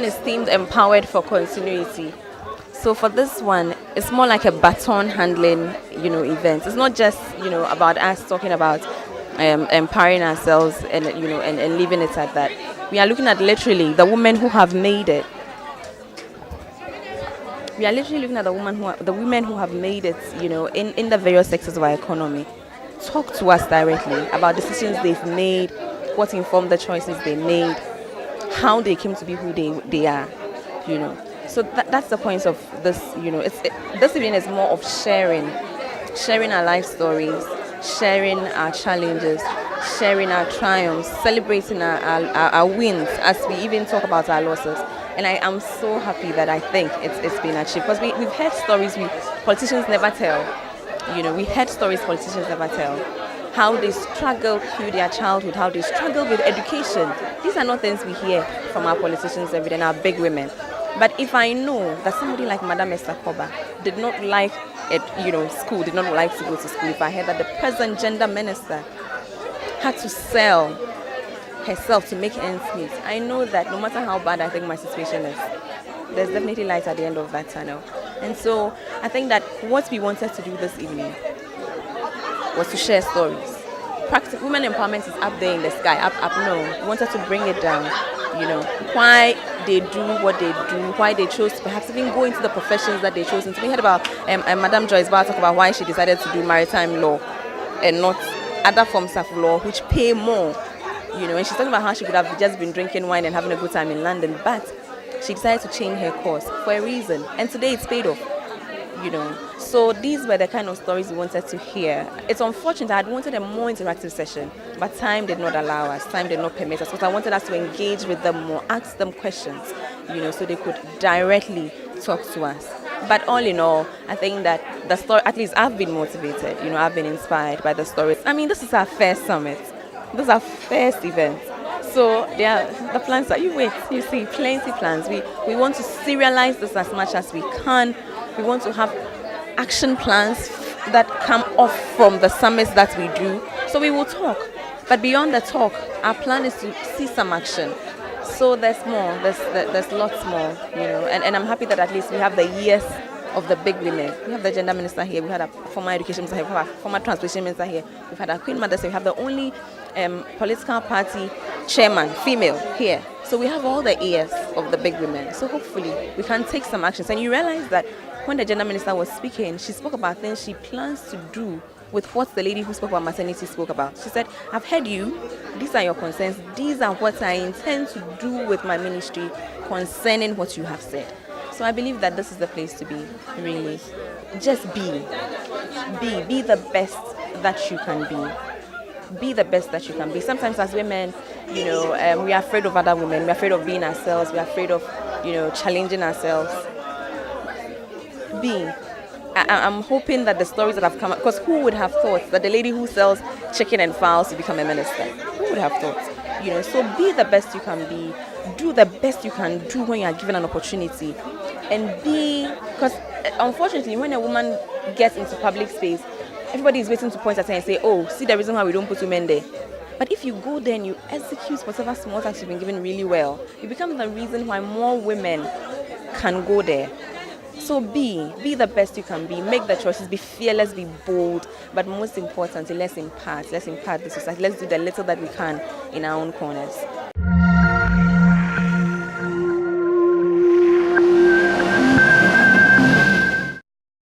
one is themed Empowered for Continuity. So for this one, it's more like a baton handling, event. It's not just, about us talking about empowering ourselves and, and leaving it at that. We are looking at literally the women who have made it. We are literally looking at the women who have made it, in the various sectors of our economy. Talk to us directly about decisions they've made, what informed the choices they made, how they came to be who they are, So that's the point of this, this evening is more of sharing our life stories, sharing our challenges, sharing our triumphs, celebrating our wins as we even talk about our losses. And I am so happy that I think it's been achieved because we've heard stories politicians never tell. We heard stories politicians never tell. How they struggle through their childhood, how they struggle with education. These are not things we hear from our politicians every day and our big women. But if I know that somebody like Madam Esther Koba did not like it, school, did not like to go to school, if I heard that the present gender minister had to sell herself to make ends meet, I know that no matter how bad I think my situation is, there's definitely light at the end of that tunnel. And so I think that what we wanted to do this evening was to share stories. Women empowerment is up there in the sky, up. No, we wanted to bring it down. Why they do what they do, why they chose to perhaps even go into the professions that they chose. And so we heard about Madam Joyce Barr talk about why she decided to do maritime law and not other forms of law which pay more. And she's talking about how she could have just been drinking wine and having a good time in London, but she decided to change her course for a reason. And today it's paid off. So these were the kind of stories we wanted to hear. It's unfortunate, I had wanted a more interactive session, but time did not allow us, time did not permit us, because I wanted us to engage with them more, ask them questions, so they could directly talk to us. But all in all, I think that the story, at least I've been motivated, I've been inspired by the stories. I mean, this is our first summit. This is our first event. So the plans are, you see, plenty plans. We want to serialize this as much as we can. We want to have action plans that come off from the summits that we do. So we will talk. But beyond the talk, our plan is to see some action. So there's more. There's lots more, And I'm happy that at least we have the years of the big women. We have the gender minister here. We had a former education minister here. We have a former transportation minister here. We've had a queen mother. So we have the only political party chairman, female, here. So we have all the ears of the big women. So hopefully we can take some actions. And you realize that when the gender minister was speaking, she spoke about things she plans to do with what the lady who spoke about maternity spoke about. She said, I've heard you. These are your concerns. These are what I intend to do with my ministry concerning what you have said. So I believe that this is the place to be, really. Just be the best that you can be. Be the best that you can be. Sometimes as women, we are afraid of other women. We're afraid of being ourselves. We're afraid of, challenging ourselves. I'm hoping that the stories that have come up, because who would have thought that the lady who sells chicken and fowls to become a minister? Who would have thought? So be the best you can be. Do the best you can do when you are given an opportunity. And because unfortunately, when a woman gets into public space, everybody is waiting to point at her and say, oh, see the reason why we don't put women there. But if you go there and you execute whatever small tasks you've been given really well, you become the reason why more women can go there. So be the best you can be. Make the choices. Be fearless. Be bold. But most importantly, let's impart the society. Let's do the little that we can in our own corners.